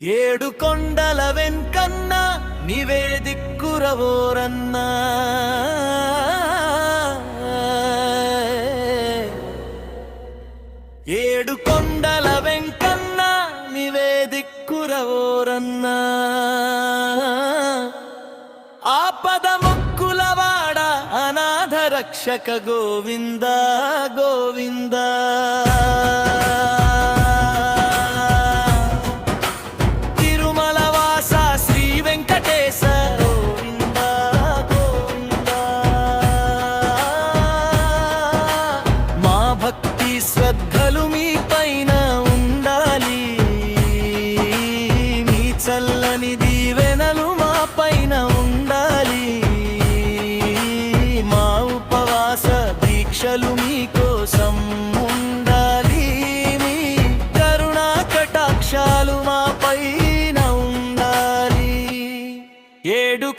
ఏడు కొండల వెంకన్న నీవే దిక్కురవోరన్నా ఏడు కొండల వెంకన్న నీవే దిక్కురవోరన్నా ఆపద ముక్కులవాడ అనాథ రక్షక గోవింద గోవింద శ్రద్ధలు మీ పైన ఉండాలి, మీ చల్లని దీవెనలు మా పైన ఉండాలి. మా ఉపవాస దీక్షలు మీకోసం ఉండాలి, మీ కరుణా కటాక్షాలు మా పైన ఉండాలి. ఏడు